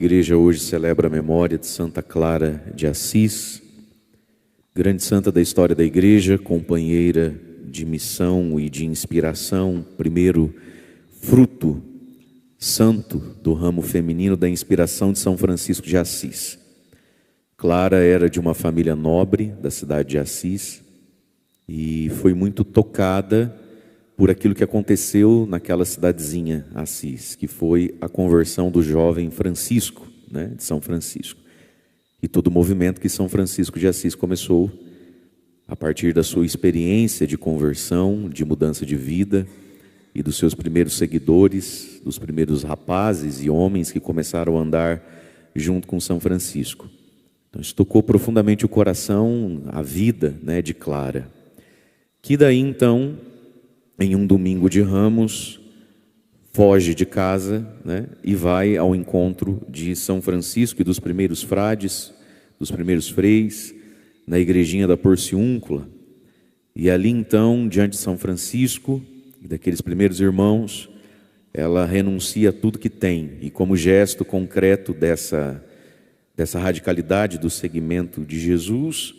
A igreja hoje celebra a memória de Santa Clara de Assis, grande santa da história da igreja, companheira de missão e de inspiração, primeiro fruto santo do ramo feminino da inspiração de São Francisco de Assis. Clara era de uma família nobre da cidade de Assis e foi muito tocada por aquilo que aconteceu naquela cidadezinha Assis, que foi a conversão do jovem Francisco, de São Francisco. E todo o movimento que São Francisco de Assis começou a partir da sua experiência de conversão, de mudança de vida e dos seus primeiros seguidores, dos primeiros rapazes e homens que começaram a andar junto com São Francisco. Então isso tocou profundamente o coração, a vida de Clara, que daí então, em um domingo de Ramos, foge de casa e vai ao encontro de São Francisco e dos primeiros frades, dos primeiros freis, na igrejinha da Porciúncula. E ali então, diante de São Francisco e daqueles primeiros irmãos, ela renuncia a tudo que tem. E como gesto concreto dessa radicalidade do seguimento de Jesus,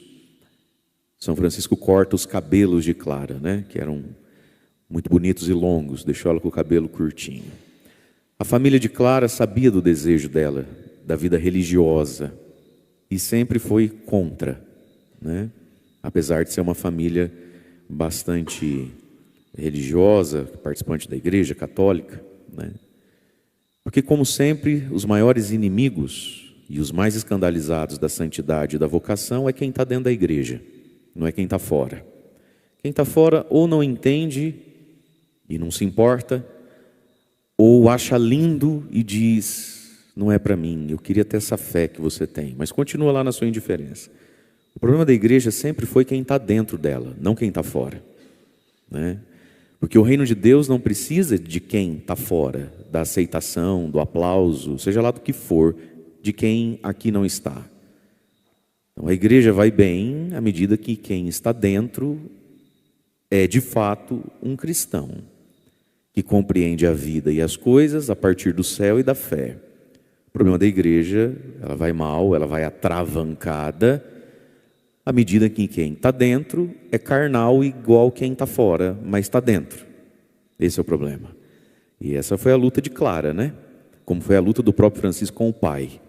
São Francisco corta os cabelos de Clara, que eram muito bonitos e longos, deixou ela com o cabelo curtinho. A família de Clara sabia do desejo dela, da vida religiosa, e sempre foi contra, apesar de ser uma família bastante religiosa, participante da igreja católica, porque como sempre, os maiores inimigos e os mais escandalizados da santidade e da vocação é quem está dentro da igreja, não é quem está fora. Quem está fora ou não entende e não se importa, ou acha lindo e diz, não é para mim, eu queria ter essa fé que você tem, mas continua lá na sua indiferença. O problema da igreja sempre foi quem está dentro dela, não quem está fora, Porque o reino de Deus não precisa de quem está fora, da aceitação, do aplauso, seja lá do que for, de quem aqui não está. Então a igreja vai bem à medida que quem está dentro é de fato um cristão, que compreende a vida e as coisas a partir do céu e da fé. O problema da igreja, ela vai mal, ela vai atravancada, à medida que quem está dentro é carnal igual quem está fora, mas está dentro. Esse é o problema. E essa foi a luta de Clara, Como foi a luta do próprio Francisco com o pai.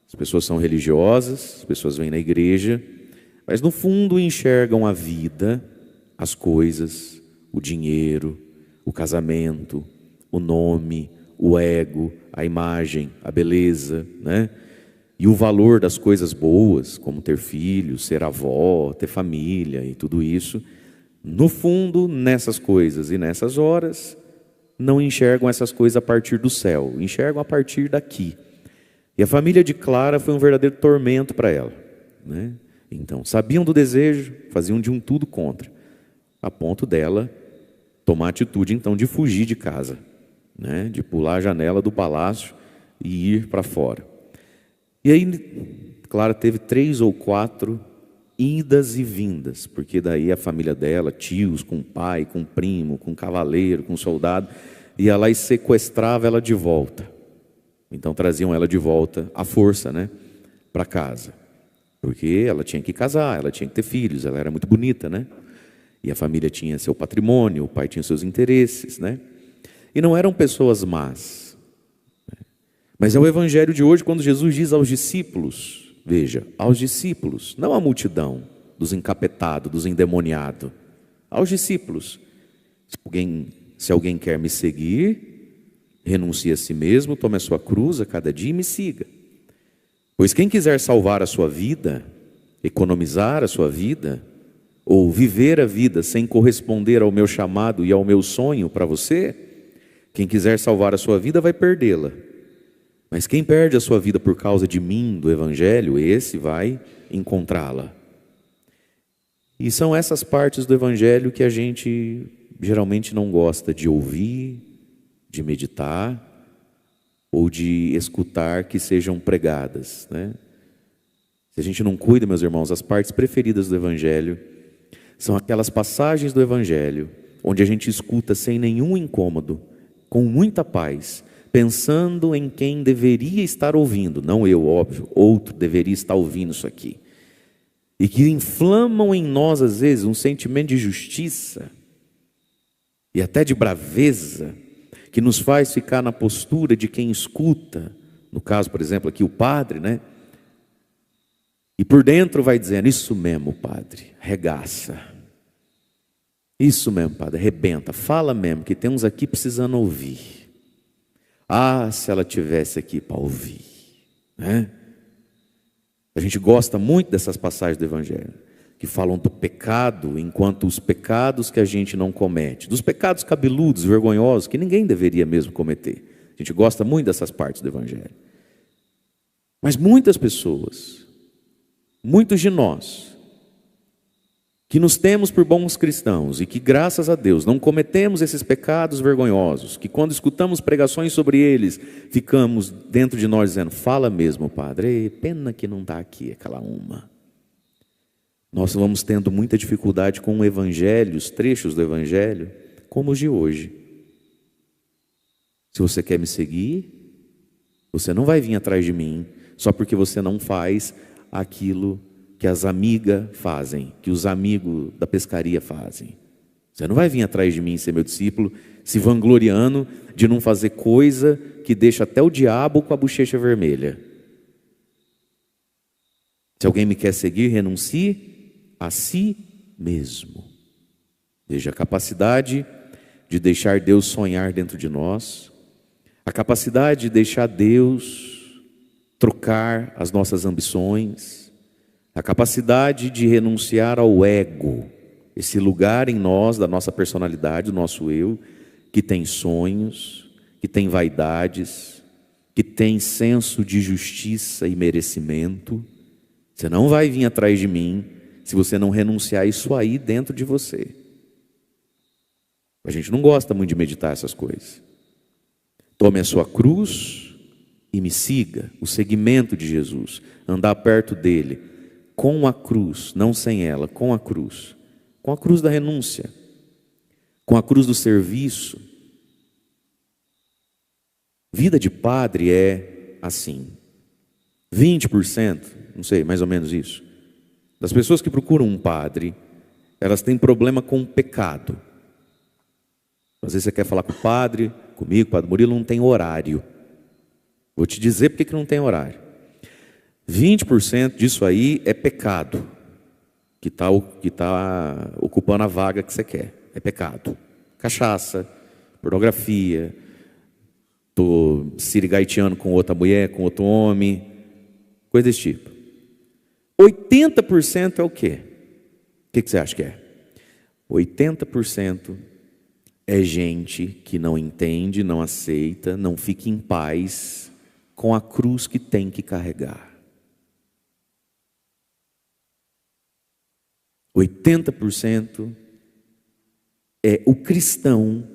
As pessoas são religiosas, as pessoas vêm na igreja, mas no fundo enxergam a vida, as coisas, o dinheiro, o casamento, o nome, o ego, a imagem, a beleza, E o valor das coisas boas, como ter filhos, ser avó, ter família e tudo isso. No fundo, nessas coisas e nessas horas, não enxergam essas coisas a partir do céu, enxergam a partir daqui. E a família de Clara foi um verdadeiro tormento para ela, Então, sabiam do desejo, faziam de um tudo contra, a ponto dela tomar a atitude, então, de fugir de casa, De pular a janela do palácio e ir para fora. E aí, Clara teve 3 ou 4 idas e vindas, porque daí a família dela, tios, com pai, com primo, com cavaleiro, com soldado, ia lá e sequestrava ela de volta. Então traziam ela de volta à força, para casa. Porque ela tinha que casar, ela tinha que ter filhos, ela era muito bonita, E a família tinha seu patrimônio, o pai tinha seus interesses, E não eram pessoas más. Mas é o evangelho de hoje quando Jesus diz aos discípulos, veja, aos discípulos, não à multidão dos encapetados, dos endemoniados, aos discípulos. Se alguém quer me seguir, renuncie a si mesmo, tome a sua cruz a cada dia e me siga. Pois quem quiser salvar a sua vida, economizar a sua vida, ou viver a vida sem corresponder ao meu chamado e ao meu sonho para você, quem quiser salvar a sua vida vai perdê-la. Mas quem perde a sua vida por causa de mim, do Evangelho, esse vai encontrá-la. E são essas partes do Evangelho que a gente geralmente não gosta de ouvir, de meditar, ou de escutar que sejam pregadas, Se a gente não cuida, meus irmãos, as partes preferidas do Evangelho são aquelas passagens do Evangelho onde a gente escuta sem nenhum incômodo, com muita paz, pensando em quem deveria estar ouvindo, não eu, óbvio, outro deveria estar ouvindo isso aqui, e que inflamam em nós às vezes um sentimento de justiça e até de braveza, que nos faz ficar na postura de quem escuta, no caso, por exemplo, aqui o padre, né? E por dentro vai dizendo: isso mesmo, padre, regaça. Isso mesmo, padre, arrebenta. Fala mesmo, que tem uns aqui precisando ouvir. Ah, se ela tivesse aqui para ouvir, né? A gente gosta muito dessas passagens do Evangelho, que falam do pecado, enquanto os pecados que a gente não comete, dos pecados cabeludos, vergonhosos, que ninguém deveria mesmo cometer. A gente gosta muito dessas partes do Evangelho. Mas muitas pessoas, muitos de nós, que nos temos por bons cristãos e que, graças a Deus, não cometemos esses pecados vergonhosos, que quando escutamos pregações sobre eles, ficamos dentro de nós dizendo: fala mesmo, padre, pena que não está aqui aquela uma. Nós vamos tendo muita dificuldade com o Evangelho, os trechos do Evangelho, como os de hoje. Se você quer me seguir, você não vai vir atrás de mim só porque você não faz aquilo que as amigas fazem, que os amigos da pescaria fazem. Você não vai vir atrás de mim ser meu discípulo, se vangloriando de não fazer coisa que deixa até o diabo com a bochecha vermelha. Se alguém me quer seguir, renuncie a si mesmo. Veja a capacidade de deixar Deus sonhar dentro de nós, a capacidade de deixar Deus trocar as nossas ambições, a capacidade de renunciar ao ego, esse lugar em nós, da nossa personalidade, do nosso eu, que tem sonhos, que tem vaidades, que tem senso de justiça e merecimento. Você não vai vir atrás de mim se você não renunciar isso aí dentro de você. A gente não gosta muito de meditar essas coisas. Tome a sua cruz e me siga, o seguimento de Jesus, andar perto dele, com a cruz, não sem ela, com a cruz da renúncia, com a cruz do serviço. Vida de padre é assim, 20%, não sei, mais ou menos isso, das pessoas que procuram um padre, elas têm problema com o pecado. Às vezes você quer falar com o padre, comigo, padre Murilo, não tem horário. Vou te dizer porque que não tem horário. 20% disso aí é pecado, que tá ocupando a vaga que você quer. É pecado. Cachaça, pornografia, tô sirigaiteando com outra mulher, com outro homem, coisa desse tipo. 80% é o quê? O que você acha que é? 80% é gente que não entende, não aceita, não fica em paz com a cruz que tem que carregar. 80% é o cristão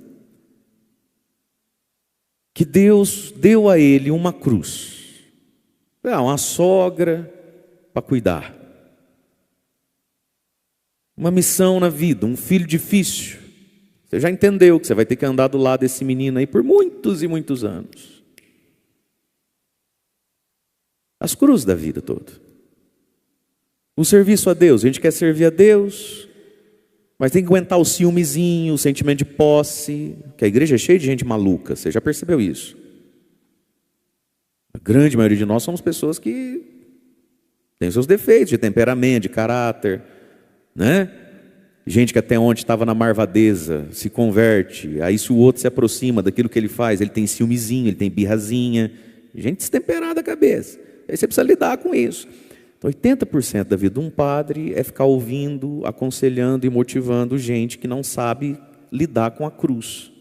que Deus deu a ele uma cruz, uma sogra para cuidar, uma missão na vida, um filho difícil. Você já entendeu que você vai ter que andar do lado desse menino aí por muitos e muitos anos. As cruzes da vida toda. O serviço a Deus, a gente quer servir a Deus, mas tem que aguentar o ciúmezinho, o sentimento de posse, que a igreja é cheia de gente maluca, você já percebeu isso? A grande maioria de nós somos pessoas que têm seus defeitos de temperamento, de caráter, né? Gente que até ontem estava na marvadeza, se converte, aí se o outro se aproxima daquilo que ele faz, ele tem ciúmezinho, ele tem birrazinha, gente destemperada a cabeça. Aí você precisa lidar com isso. Então 80% da vida de um padre é ficar ouvindo, aconselhando e motivando gente que não sabe lidar com a cruz.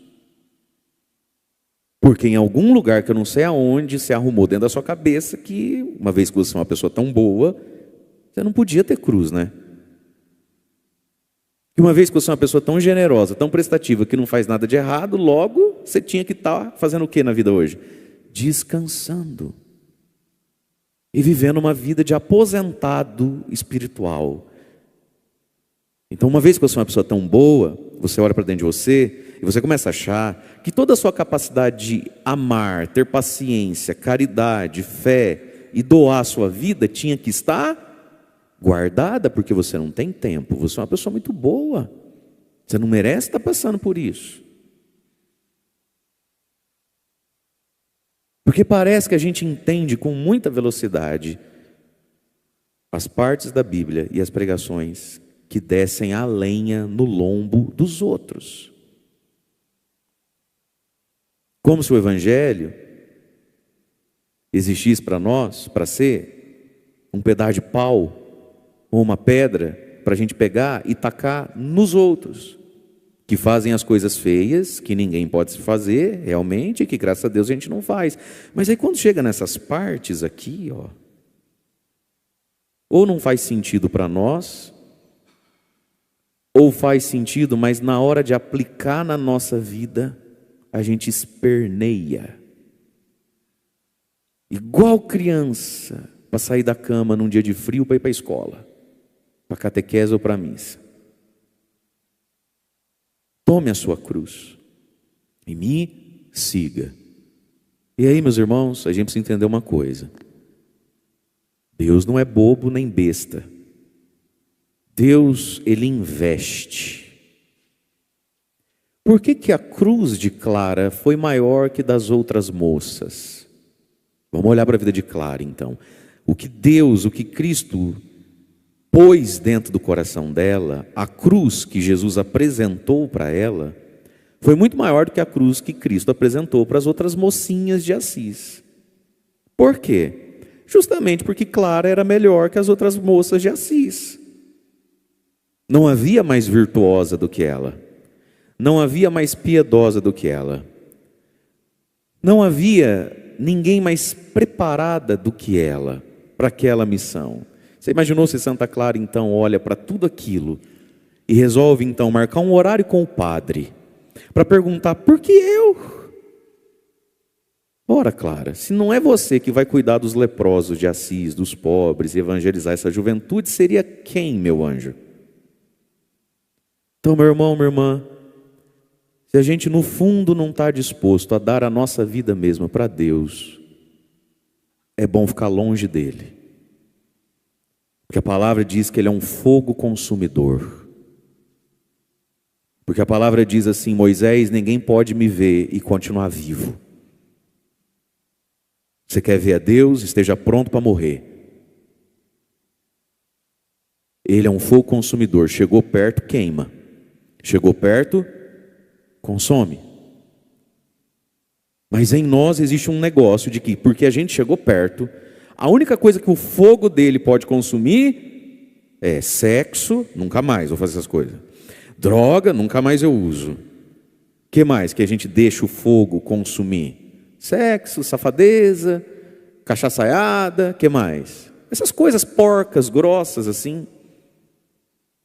Porque em algum lugar que eu não sei aonde se arrumou dentro da sua cabeça que, uma vez que você é uma pessoa tão boa, você não podia ter cruz, né? E uma vez que você é uma pessoa tão generosa, tão prestativa, que não faz nada de errado, logo você tinha que estar fazendo o que na vida hoje? Descansando. E vivendo uma vida de aposentado espiritual. Então, uma vez que você é uma pessoa tão boa, você olha para dentro de você e você começa a achar que toda a sua capacidade de amar, ter paciência, caridade, fé e doar a sua vida tinha que estar guardada, porque você não tem tempo, você é uma pessoa muito boa, você não merece estar passando por isso. Porque parece que a gente entende com muita velocidade as partes da Bíblia e as pregações que descem a lenha no lombo dos outros. Como se o Evangelho existisse para nós, para ser um pedaço de pau ou uma pedra para a gente pegar e tacar nos outros, que fazem as coisas feias, que ninguém pode fazer realmente, e que graças a Deus a gente não faz. Mas aí quando chega nessas partes aqui, ó, ou não faz sentido para nós, ou faz sentido, mas na hora de aplicar na nossa vida, a gente esperneia. Igual criança, para sair da cama num dia de frio para ir para a escola, para catequese ou para a missa. Tome a sua cruz e me siga. E aí, meus irmãos, a gente precisa entender uma coisa. Deus não é bobo nem besta. Deus, Ele investe. Por que a cruz de Clara foi maior que das outras moças? Vamos olhar para a vida de Clara, então. O que Deus, o que Cristo pôs dentro do coração dela, a cruz que Jesus apresentou para ela, foi muito maior do que a cruz que Cristo apresentou para as outras mocinhas de Assis. Por quê? Justamente porque Clara era melhor que as outras moças de Assis. Não havia mais virtuosa do que ela. Não havia mais piedosa do que ela. Não havia ninguém mais preparada do que ela para aquela missão. Você imaginou se Santa Clara então olha para tudo aquilo e resolve então marcar um horário com o padre para perguntar: por que eu? Ora, Clara, se não é você que vai cuidar dos leprosos de Assis, dos pobres, e evangelizar essa juventude, seria quem, meu anjo? Então, meu irmão, minha irmã, se a gente no fundo não está disposto a dar a nossa vida mesma para Deus, é bom ficar longe dele. Porque a palavra diz que ele é um fogo consumidor. Porque a palavra diz assim: Moisés, ninguém pode me ver e continuar vivo. Você quer ver a Deus? Esteja pronto para morrer. Ele é um fogo consumidor. Chegou perto, queima. Chegou perto, consome. Mas em nós existe um negócio de que, porque a gente chegou perto, a única coisa que o fogo dele pode consumir é sexo, nunca mais vou fazer essas coisas. Droga, nunca mais eu uso. O que mais que a gente deixa o fogo consumir? Sexo, safadeza, cachaçaiada, o que mais? Essas coisas porcas, grossas assim.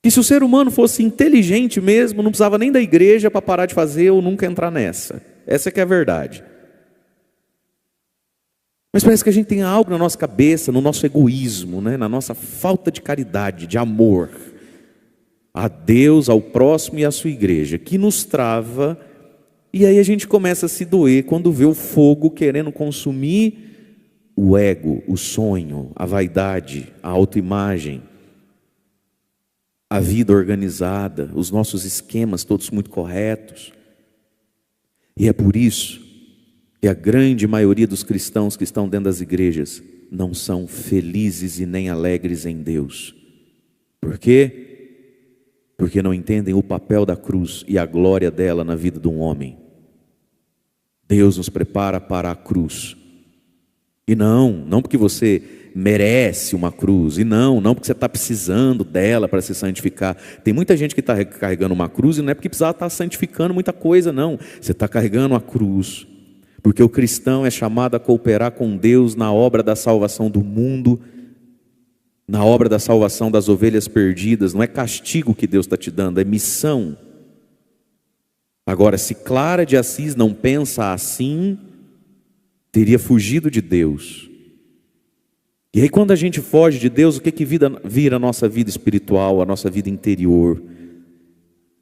Que se o ser humano fosse inteligente mesmo, não precisava nem da igreja para parar de fazer ou nunca entrar nessa. Essa que é a verdade. Mas parece que a gente tem algo na nossa cabeça, no nosso egoísmo, né? Na nossa falta de caridade, de amor a Deus, ao próximo e à sua igreja, que nos trava, e aí a gente começa a se doer quando vê o fogo querendo consumir o ego, o sonho, a vaidade, a autoimagem, a vida organizada, os nossos esquemas todos muito corretos. E é por isso que a grande maioria dos cristãos que estão dentro das igrejas não são felizes e nem alegres em Deus. Por quê? Porque não entendem o papel da cruz e a glória dela na vida de um homem. Deus nos prepara para a cruz. E não porque você merece uma cruz. E não porque você está precisando dela para se santificar. Tem muita gente que está carregando uma cruz e não é porque precisava estar santificando muita coisa, não. Você está carregando a cruz porque o cristão é chamado a cooperar com Deus na obra da salvação do mundo, na obra da salvação das ovelhas perdidas. Não é castigo que Deus está te dando, é missão. Agora, se Clara de Assis não pensa assim, teria fugido de Deus. E aí quando a gente foge de Deus, o que vira a nossa vida espiritual, a nossa vida interior?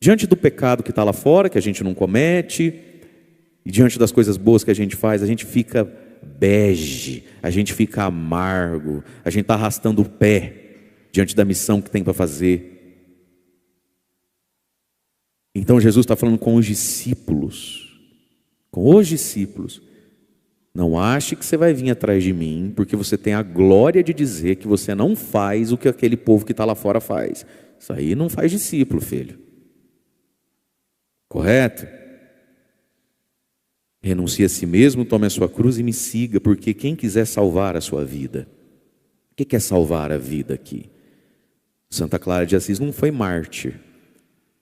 Diante do pecado que está lá fora, que a gente não comete, e diante das coisas boas que a gente faz, a gente fica bege, a gente fica amargo, a gente está arrastando o pé diante da missão que tem para fazer. Então Jesus está falando com os discípulos, não ache que você vai vir atrás de mim, porque você tem a glória de dizer que você não faz o que aquele povo que está lá fora faz. Isso aí não faz discípulo, filho. Correto? Renuncie a si mesmo, tome a sua cruz e me siga, porque quem quiser salvar a sua vida, o que é salvar a vida aqui? Santa Clara de Assis não foi mártir.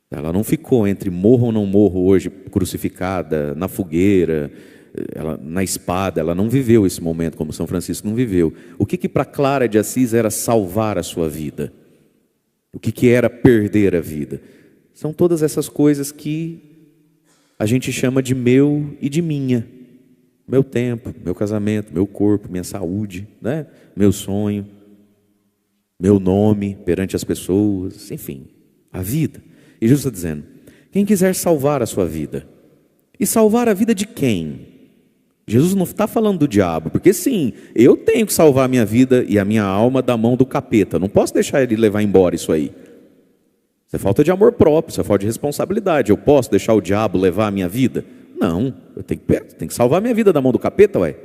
Ela não ficou entre morro ou não morro hoje, crucificada, na fogueira, na espada. Ela não viveu esse momento como São Francisco não viveu. O que para Clara de Assis era salvar a sua vida? O que era perder a vida? São todas essas coisas que a gente chama de meu e de minha. Meu tempo, meu casamento, meu corpo, minha saúde, né? Meu sonho, meu nome perante as pessoas, enfim, a vida. E Jesus está dizendo, quem quiser salvar a sua vida. E salvar a vida de quem? Jesus não está falando do diabo, porque sim, eu tenho que salvar a minha vida e a minha alma da mão do capeta. Não posso deixar ele levar embora isso aí. Isso é falta de amor próprio, isso é falta de responsabilidade. Eu posso deixar o diabo levar a minha vida? Não, eu tenho que salvar a minha vida da mão do capeta, ué.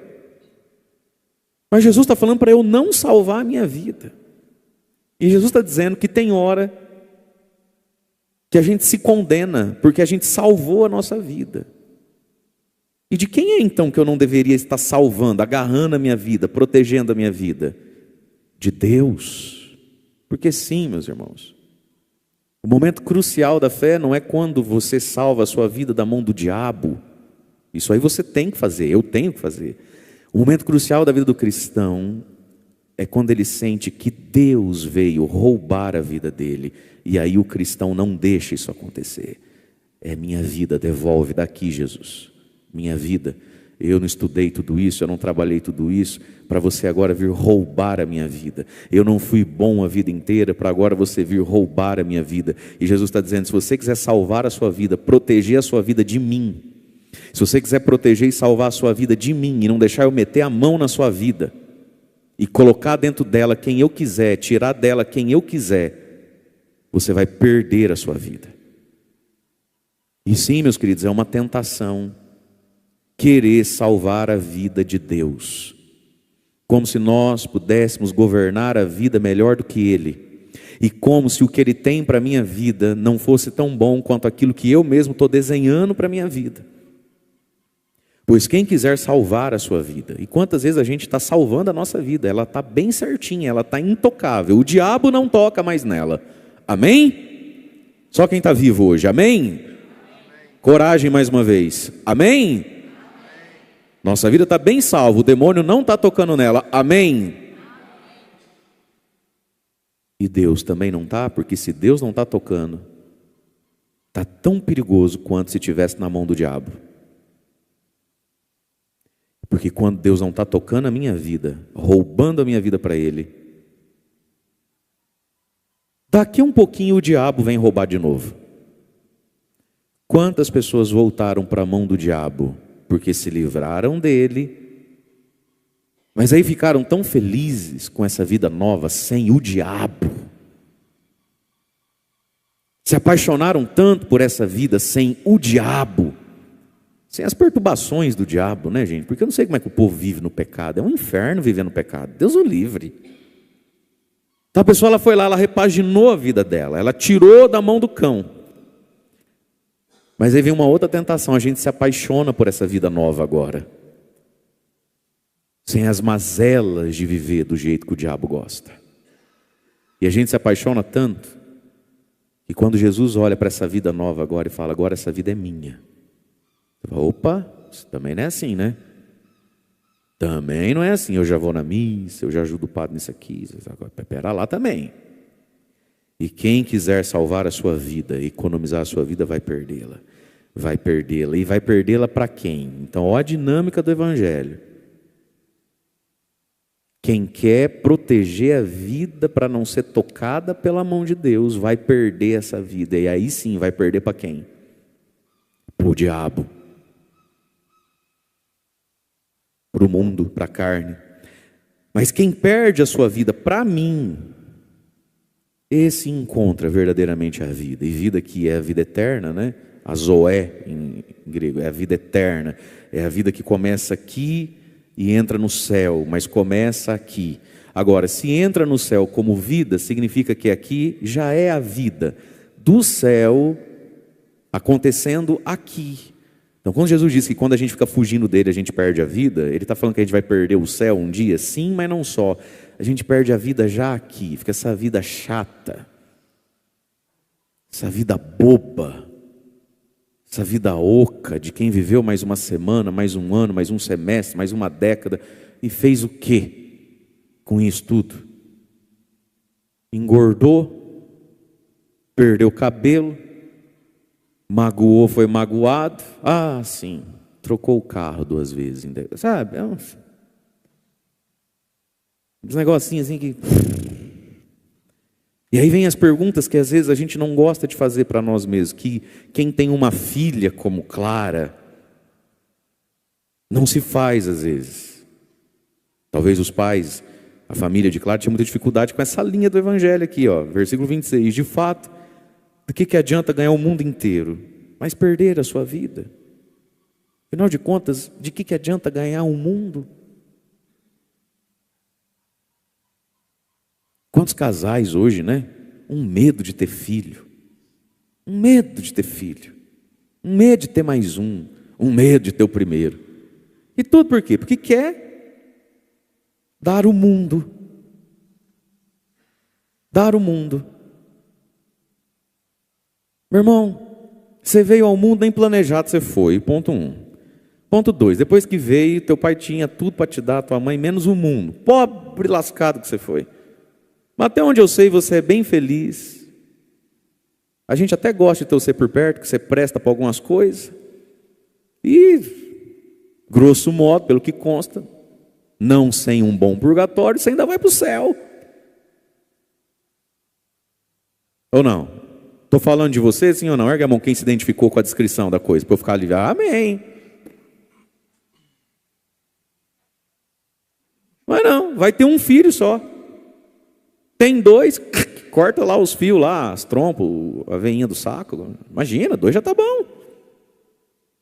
Mas Jesus está falando para eu não salvar a minha vida. E Jesus está dizendo que tem hora que a gente se condena, porque a gente salvou a nossa vida. E de quem é então que eu não deveria estar salvando, agarrando a minha vida, protegendo a minha vida? De Deus. Porque sim, meus irmãos, o momento crucial da fé não é quando você salva a sua vida da mão do diabo. Isso aí você tem que fazer, eu tenho que fazer. O momento crucial da vida do cristão é quando ele sente que Deus veio roubar a vida dele. E aí o cristão não deixa isso acontecer. É minha vida, devolve daqui, Jesus. Minha vida, eu não estudei tudo isso, eu não trabalhei tudo isso, para você agora vir roubar a minha vida. Eu não fui bom a vida inteira, para agora você vir roubar a minha vida. E Jesus está dizendo, se você quiser salvar a sua vida, proteger a sua vida de mim, se você quiser proteger e salvar a sua vida de mim, e não deixar eu meter a mão na sua vida, e colocar dentro dela quem eu quiser, tirar dela quem eu quiser, você vai perder a sua vida. E sim, meus queridos, é uma tentação querer salvar a vida de Deus, como se nós pudéssemos governar a vida melhor do que Ele, e como se o que Ele tem para a minha vida não fosse tão bom quanto aquilo que eu mesmo estou desenhando para a minha vida. Pois quem quiser salvar a sua vida, e quantas vezes a gente está salvando a nossa vida, ela está bem certinha, ela está intocável, o diabo não toca mais nela, amém? Só quem está vivo hoje, amém? Coragem mais uma vez, amém? Nossa vida está bem salva, o demônio não está tocando nela, amém? E Deus também não está, porque se Deus não está tocando, está tão perigoso quanto se estivesse na mão do diabo. Porque quando Deus não está tocando a minha vida, roubando a minha vida para Ele, daqui um pouquinho o diabo vem roubar de novo. Quantas pessoas voltaram para a mão do diabo porque se livraram dele, mas aí ficaram tão felizes com essa vida nova sem o diabo, se apaixonaram tanto por essa vida sem o diabo, sem as perturbações do diabo, né, gente? Porque eu não sei como é que o povo vive no pecado, é um inferno viver no pecado, Deus o livre. Então a pessoa ela foi lá, ela repaginou a vida dela, ela tirou da mão do cão. Mas aí vem uma outra tentação, a gente se apaixona por essa vida nova agora, sem as mazelas de viver do jeito que o diabo gosta. E a gente se apaixona tanto, que quando Jesus olha para essa vida nova agora e fala, agora essa vida é minha. Você fala, opa, isso também não é assim, né? Também não é assim, eu já vou na missa, eu já ajudo o padre nisso aqui, agora pera lá também. E quem quiser salvar a sua vida, economizar a sua vida, vai perdê-la. Vai perdê-la. E vai perdê-la para quem? Então, olha a dinâmica do Evangelho. Quem quer proteger a vida para não ser tocada pela mão de Deus, vai perder essa vida. E aí sim, vai perder para quem? Para o diabo. Para o mundo, para a carne. Mas quem perde a sua vida para mim, esse encontra verdadeiramente a vida. E vida que é a vida eterna, né? A zoé em grego, é a vida eterna. É a vida que começa aqui e entra no céu, mas começa aqui. Agora, se entra no céu como vida, significa que aqui já é a vida do céu acontecendo aqui. Então, quando Jesus diz que quando a gente fica fugindo dele, a gente perde a vida, ele está falando que a gente vai perder o céu um dia? Sim, mas não só. A gente perde a vida já aqui, fica essa vida chata, essa vida boba, essa vida oca de quem viveu mais uma semana, mais um ano, mais um semestre, mais uma década, e fez o quê com isso tudo? Engordou, perdeu o cabelo, magoou, foi magoado. Ah, sim, trocou o carro 2 vezes, sabe? É uns negocinhos assim que... E aí vem as perguntas que às vezes a gente não gosta de fazer para nós mesmos. Que quem tem uma filha como Clara, não se faz às vezes. Talvez os pais, a família de Clara tinha muita dificuldade com essa linha do Evangelho aqui, ó, versículo 26. De fato, do que adianta ganhar o mundo inteiro, mas perder a sua vida? Afinal de contas, de que adianta ganhar o mundo? Quantos casais hoje, né? Um medo de ter filho. Um medo de ter filho. Um medo de ter mais um. Um medo de ter o primeiro. E tudo por quê? Porque quer dar o mundo. Dar o mundo. Meu irmão, você veio ao mundo nem planejado você foi, ponto 1. Ponto 2, depois que veio, teu pai tinha tudo para te dar, tua mãe, menos o mundo. Pobre lascado que você foi. Mas até onde eu sei, você é bem feliz. A gente até gosta de ter você por perto, que você presta para algumas coisas. E, grosso modo, pelo que consta, não sem um bom purgatório, você ainda vai para o céu. Ou não? Estou falando de você, sim ou não? Ergue a mão quem se identificou com a descrição da coisa, para eu ficar aliviado. Amém. Mas não, vai ter um filho só. Tem 2, corta lá os fios lá, as trompas, a veinha do saco. Imagina, 2 já está bom.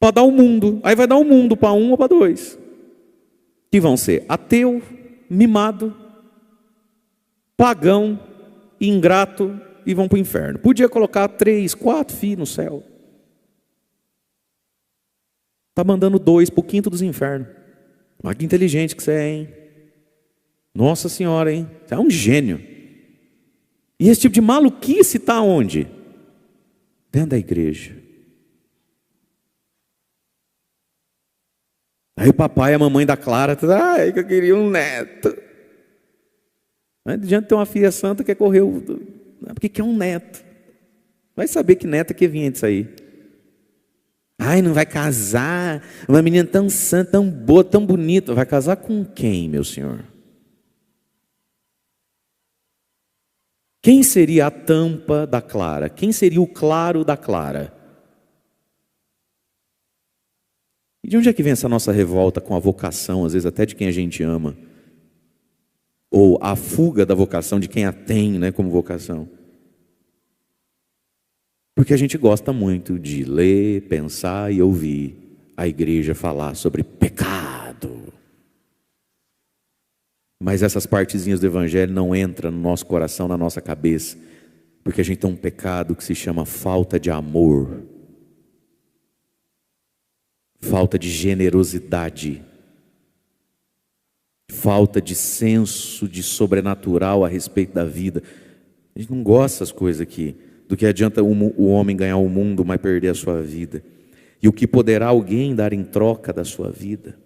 Para dar o mundo. Aí vai dar o mundo para 1 ou para 2. Que vão ser ateu, mimado, pagão, ingrato e vão para o inferno. Podia colocar 3, 4 filhos no céu. Está mandando 2 para o quinto dos infernos. Olha que inteligente que você é, hein? Nossa Senhora, hein? Você é um gênio. E esse tipo de maluquice está onde? Dentro da igreja. Aí o papai e a mamãe da Clara, ai, que eu queria um neto. Não adianta ter uma filha santa que correr, porque quer um neto. Vai saber que neto é que vinha disso aí. Ai, não vai casar, uma menina tão santa, tão boa, tão bonita. Vai casar com quem, meu senhor? Quem seria a tampa da Clara? Quem seria o claro da Clara? E de onde é que vem essa nossa revolta com a vocação, às vezes até de quem a gente ama? Ou a fuga da vocação de quem a tem, né, como vocação? Porque a gente gosta muito de ler, pensar e ouvir a igreja falar sobre pecado. Mas essas partezinhas do Evangelho não entram no nosso coração, na nossa cabeça, porque a gente tem um pecado que se chama falta de amor, falta de generosidade, falta de senso de sobrenatural a respeito da vida. A gente não gosta dessas coisas aqui. Do que adianta o homem ganhar o mundo, mas perder a sua vida? E o que poderá alguém dar em troca da sua vida?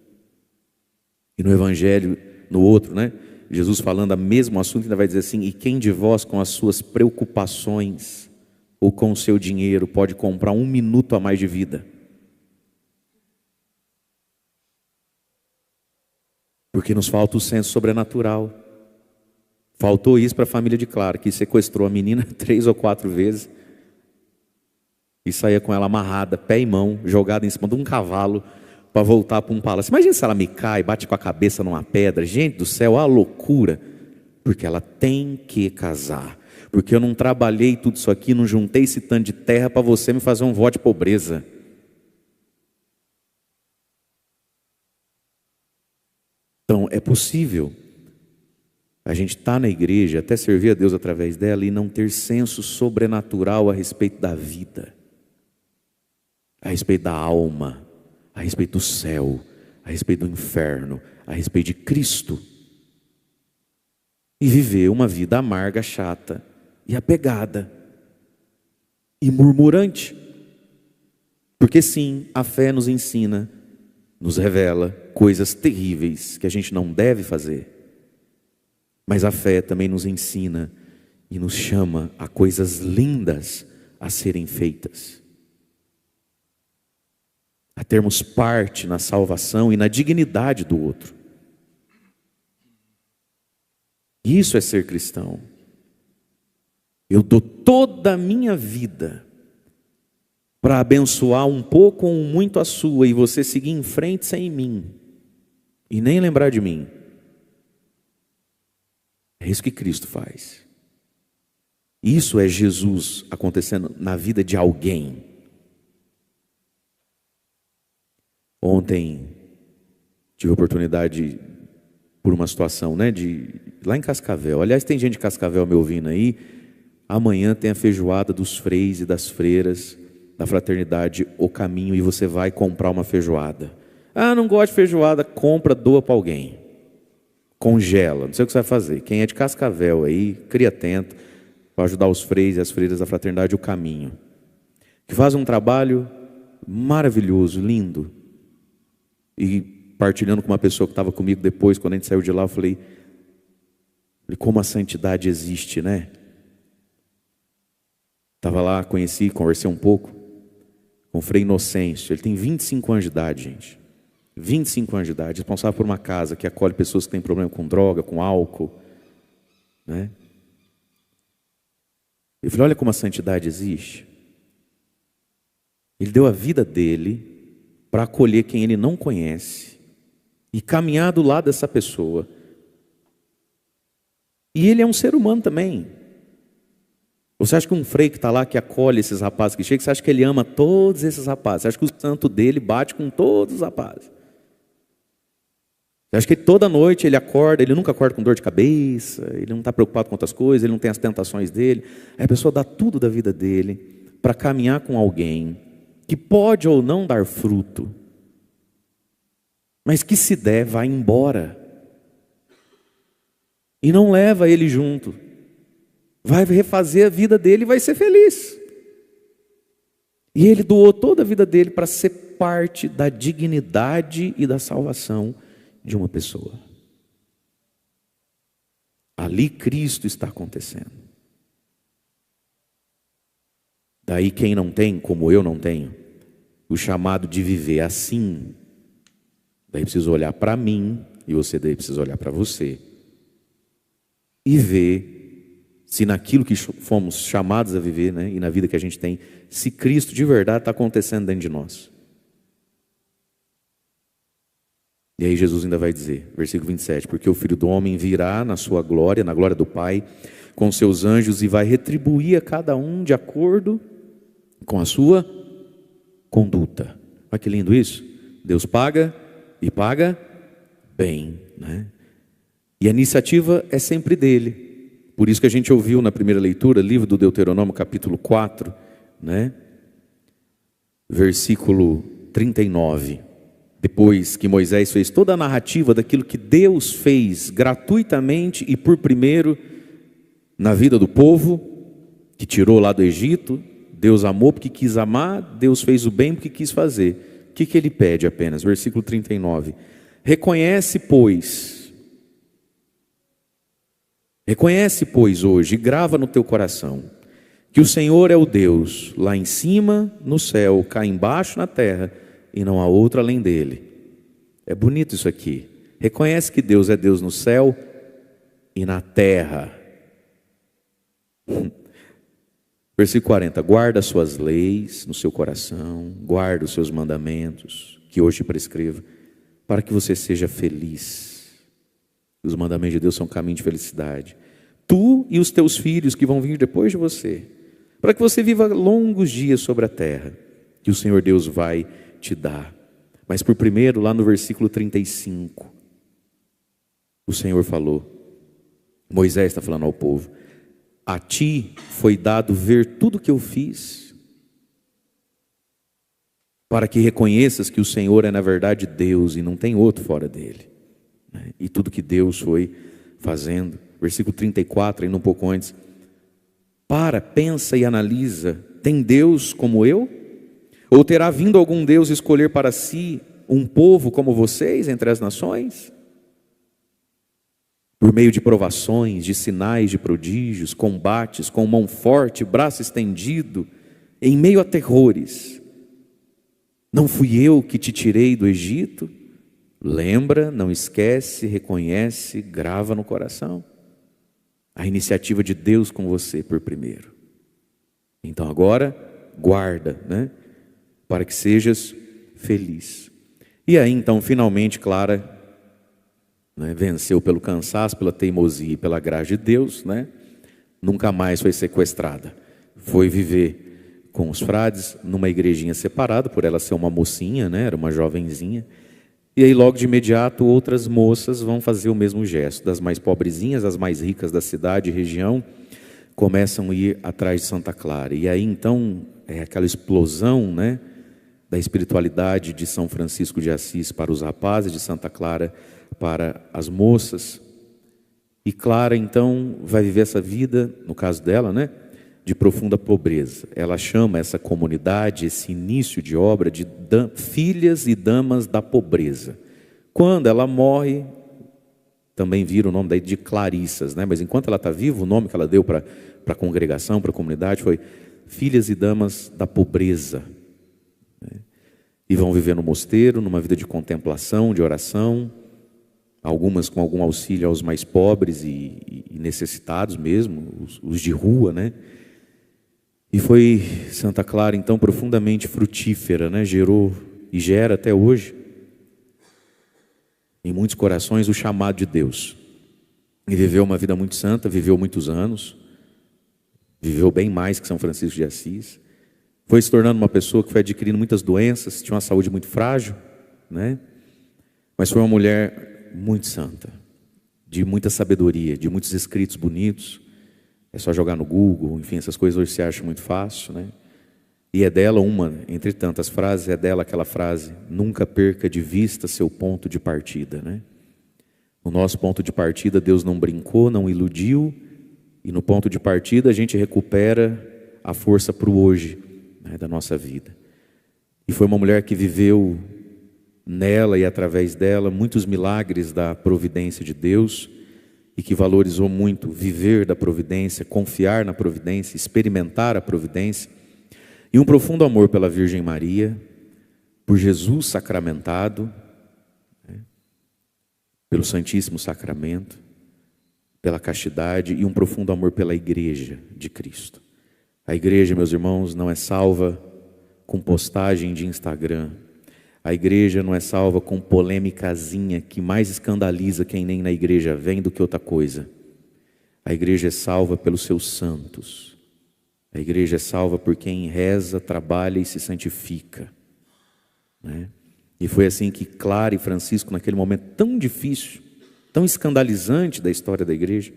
E no Evangelho, no outro, né? Jesus falando o mesmo assunto, ainda vai dizer assim: e quem de vós com as suas preocupações ou com o seu dinheiro pode comprar 1 minuto a mais de vida? Porque nos falta o senso sobrenatural. Faltou isso para a família de Clara, que sequestrou a menina 3 ou 4 vezes e saía com ela amarrada, pé e mão, jogada em cima de um cavalo para voltar para um palácio. Imagina se ela me cai, bate com a cabeça numa pedra. Gente do céu, a loucura. Porque ela tem que casar. Porque eu não trabalhei tudo isso aqui, não juntei esse tanto de terra para você me fazer um voto de pobreza. Então, é possível a gente estar na igreja, até servir a Deus através dela e não ter senso sobrenatural a respeito da vida, a respeito da alma, a respeito do céu, a respeito do inferno, a respeito de Cristo. E viver uma vida amarga, chata e apegada e murmurante. Porque sim, a fé nos ensina, nos revela coisas terríveis que a gente não deve fazer. Mas a fé também nos ensina e nos chama a coisas lindas a serem feitas. A termos parte na salvação e na dignidade do outro. Isso é ser cristão. Eu dou toda a minha vida para abençoar um pouco ou muito a sua e você seguir em frente sem mim e nem lembrar de mim. É isso que Cristo faz. Isso é Jesus acontecendo na vida de alguém. Ontem tive a oportunidade, por uma situação, lá em Cascavel. Aliás, tem gente de Cascavel me ouvindo aí. Amanhã tem a feijoada dos freis e das freiras da fraternidade O Caminho e você vai comprar uma feijoada. Ah, não gosto de feijoada, compra, doa para alguém. Congela, não sei o que você vai fazer. Quem é de Cascavel aí, cria atento para ajudar os freis e as freiras da fraternidade O Caminho, que faz um trabalho maravilhoso, lindo. E partilhando com uma pessoa que estava comigo depois, quando a gente saiu de lá, eu falei como a santidade existe, né? Estava lá, conheci, conversei um pouco com o Frei Inocêncio. Ele tem 25 anos de idade, gente. 25 anos de idade, responsável por uma casa que acolhe pessoas que têm problema com droga, com álcool, né? Eu falei, olha como a santidade existe. Ele deu a vida dele para acolher quem ele não conhece e caminhar do lado dessa pessoa. E ele é um ser humano também. Você acha que um frei que está lá, que acolhe esses rapazes que chegam, você acha que ele ama todos esses rapazes? Você acha que o santo dele bate com todos os rapazes? Você acha que toda noite ele acorda, ele nunca acorda com dor de cabeça, ele não está preocupado com outras coisas, ele não tem as tentações dele. Aí a pessoa dá tudo da vida dele para caminhar com alguém que pode ou não dar fruto, mas que se der, vai embora. E não leva ele junto. Vai refazer a vida dele e vai ser feliz. E ele doou toda a vida dele para ser parte da dignidade e da salvação de uma pessoa. Ali Cristo está acontecendo. Daí quem não tem, como eu não tenho, o chamado de viver assim, daí precisa olhar para mim, e você daí precisa olhar para você, e ver se naquilo que fomos chamados a viver, né, e na vida que a gente tem, se Cristo de verdade está acontecendo dentro de nós. E aí Jesus ainda vai dizer, versículo 27, porque o Filho do Homem virá na sua glória, na glória do Pai, com seus anjos e vai retribuir a cada um de acordo com a sua conduta. Olha que lindo isso. Deus paga e paga bem, né? E a iniciativa é sempre dele. Por isso que a gente ouviu na primeira leitura, livro do Deuteronômio, capítulo 4, né? Versículo 39. Depois que Moisés fez toda a narrativa daquilo que Deus fez gratuitamente e por primeiro na vida do povo, que tirou lá do Egito, Deus amou porque quis amar, Deus fez o bem porque quis fazer. O que ele pede apenas? Versículo 39. Reconhece, pois hoje, e grava no teu coração, que o Senhor é o Deus, lá em cima no céu, cá embaixo na terra, e não há outro além dele. É bonito isso aqui. Reconhece que Deus é Deus no céu e na terra. Versículo 40, guarda as suas leis no seu coração, guarda os seus mandamentos, que hoje te prescrevo, para que você seja feliz. Os mandamentos de Deus são caminho de felicidade. Tu e os teus filhos que vão vir depois de você, para que você viva longos dias sobre a terra, que o Senhor Deus vai te dar. Mas por primeiro, lá no versículo 35, o Senhor falou, Moisés está falando ao povo, a ti foi dado ver tudo que eu fiz, para que reconheças que o Senhor é na verdade Deus e não tem outro fora dele, né? E tudo que Deus foi fazendo. Versículo 34, ainda um pouco antes, pensa e analisa, tem Deus como eu? Ou terá vindo algum Deus escolher para si um povo como vocês entre as nações? Por meio de provações, de sinais, de prodígios, combates, com mão forte, braço estendido, em meio a terrores. Não fui eu que te tirei do Egito? Lembra, não esquece, reconhece, grava no coração. A iniciativa de Deus com você por primeiro. Então agora, guarda, né? Para que sejas feliz. E aí então, finalmente, Clara, né, venceu pelo cansaço, pela teimosia e pela graça de Deus, né? Nunca mais foi sequestrada. Foi viver com os frades numa igrejinha separada, por ela ser uma mocinha, né? Era uma jovenzinha. E aí logo de imediato outras moças vão fazer o mesmo gesto. Das mais pobrezinhas, as mais ricas da cidade e região, começam a ir atrás de Santa Clara. E aí então é aquela explosão, né, da espiritualidade de São Francisco de Assis para os rapazes, de Santa Clara para as moças. E Clara então vai viver essa vida, no caso dela, né, de profunda pobreza. Ela chama essa comunidade, esse início de obra, de filhas e damas da pobreza. Quando ela morre, também vira o nome daí de Clarissas, né? Mas enquanto ela está viva, o nome que ela deu para a congregação, para a comunidade, foi filhas e damas da pobreza. E vão viver no mosteiro, numa vida de contemplação, de oração, algumas com algum auxílio aos mais pobres e necessitados mesmo, os de rua, né? E foi Santa Clara então profundamente frutífera, né? Gerou e gera até hoje em muitos corações o chamado de Deus. E viveu uma vida muito santa, viveu muitos anos, viveu bem mais que São Francisco de Assis. Foi se tornando uma pessoa que foi adquirindo muitas doenças, tinha uma saúde muito frágil, né? Mas foi uma mulher muito santa, de muita sabedoria, de muitos escritos bonitos. É só jogar no Google, enfim, essas coisas hoje se acha muito fácil, né? E é dela uma, entre tantas frases, é dela aquela frase, nunca perca de vista seu ponto de partida, né? O nosso ponto de partida, Deus não brincou, não iludiu, e no ponto de partida a gente recupera a força para o hoje, né, da nossa vida. E foi uma mulher que viveu nela e através dela muitos milagres da providência de Deus, e que valorizou muito viver da providência, confiar na providência, experimentar a providência, e um profundo amor pela Virgem Maria, por Jesus sacramentado, né, pelo Santíssimo Sacramento, pela castidade, e um profundo amor pela Igreja de Cristo. A Igreja, meus irmãos, não é salva com postagem de Instagram. A igreja não é salva com polêmicazinha que mais escandaliza quem nem na igreja vem do que outra coisa. A igreja é salva pelos seus santos. A igreja é salva por quem reza, trabalha e se santifica, né? E foi assim que Clara e Francisco, naquele momento tão difícil, tão escandalizante da história da igreja,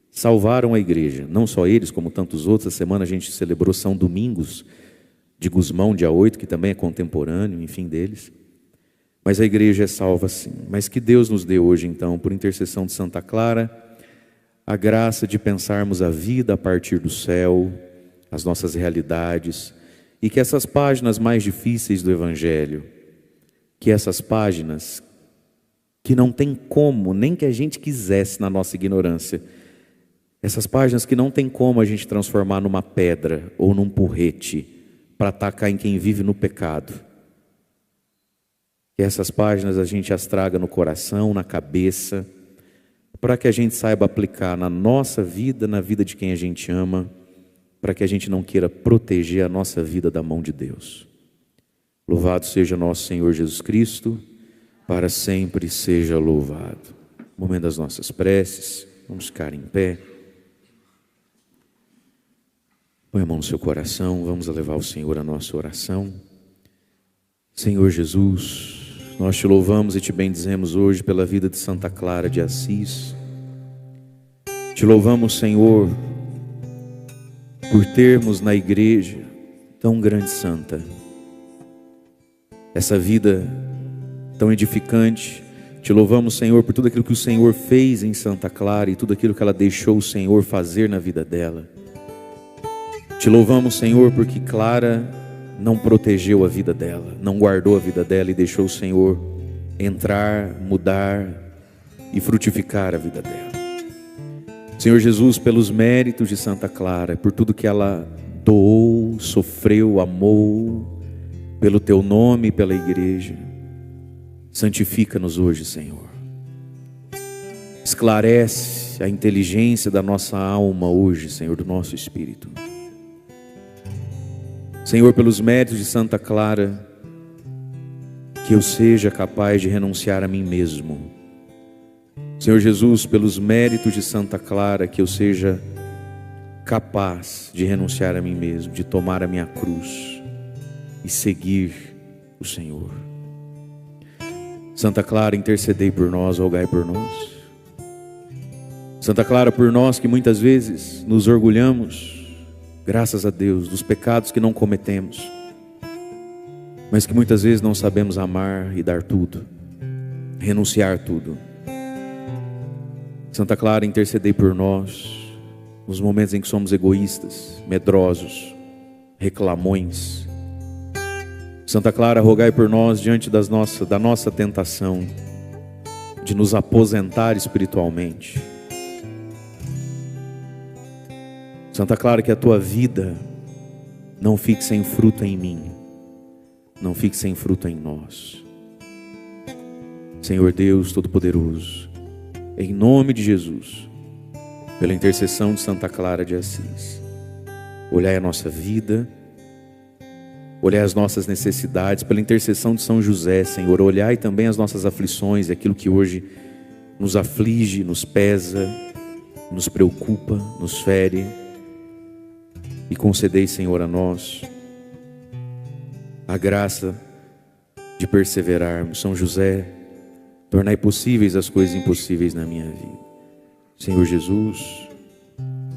salvaram a igreja. Não só eles, como tantos outros. Essa semana a gente celebrou São Domingos de Gusmão, dia 8, que também é contemporâneo, enfim, deles. Mas a igreja é salva sim. Mas que Deus nos dê hoje, então, por intercessão de Santa Clara, a graça de pensarmos a vida a partir do céu, as nossas realidades, e que essas páginas mais difíceis do Evangelho, que essas páginas que não tem como, nem que a gente quisesse na nossa ignorância, essas páginas que não tem como a gente transformar numa pedra ou num porrete, para atacar em quem vive no pecado. Que essas páginas a gente as traga no coração, na cabeça, para que a gente saiba aplicar na nossa vida, na vida de quem a gente ama, para que a gente não queira proteger a nossa vida da mão de Deus. Louvado seja nosso Senhor Jesus Cristo, para sempre seja louvado. Momento das nossas preces, vamos ficar em pé. Põe a mão no seu coração, vamos levar ao Senhor a nossa oração. Senhor Jesus, nós te louvamos e te bendizemos hoje pela vida de Santa Clara de Assis. Te louvamos, Senhor, por termos na igreja tão grande santa, essa vida tão edificante. Te louvamos, Senhor, por tudo aquilo que o Senhor fez em Santa Clara e tudo aquilo que ela deixou o Senhor fazer na vida dela. Te louvamos, Senhor, porque Clara não protegeu a vida dela, não guardou a vida dela e deixou o Senhor entrar, mudar e frutificar a vida dela. Senhor Jesus, pelos méritos de Santa Clara, por tudo que ela doou, sofreu, amou, pelo Teu nome e pela igreja, santifica-nos hoje, Senhor. Esclarece a inteligência da nossa alma hoje, Senhor, do nosso espírito. Senhor, pelos méritos de Santa Clara, que eu seja capaz de renunciar a mim mesmo. Senhor Jesus, pelos méritos de Santa Clara, que eu seja capaz de renunciar a mim mesmo, de tomar a minha cruz e seguir o Senhor. Santa Clara, intercedei por nós, rogai por nós. Santa Clara, por nós que muitas vezes nos orgulhamos, graças a Deus, dos pecados que não cometemos, mas que muitas vezes não sabemos amar e dar tudo, renunciar tudo. Santa Clara, intercedei por nós nos momentos em que somos egoístas, medrosos, reclamões. Santa Clara, rogai por nós diante da nossa tentação de nos aposentar espiritualmente. Santa Clara, que a tua vida não fique sem fruto em mim, não fique sem fruto em nós. Senhor Deus Todo-Poderoso, em nome de Jesus, pela intercessão de Santa Clara de Assis, olhai a nossa vida, olhai as nossas necessidades, pela intercessão de São José, Senhor, olhai também as nossas aflições e aquilo que hoje nos aflige, nos pesa, nos preocupa, nos fere. E concedei, Senhor, a nós a graça de perseverarmos. São José, tornai possíveis as coisas impossíveis na minha vida. Senhor Jesus,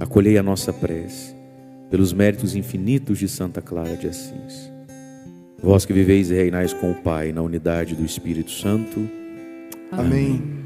acolhei a nossa prece pelos méritos infinitos de Santa Clara de Assis. Vós que viveis e reinais com o Pai na unidade do Espírito Santo. Amém.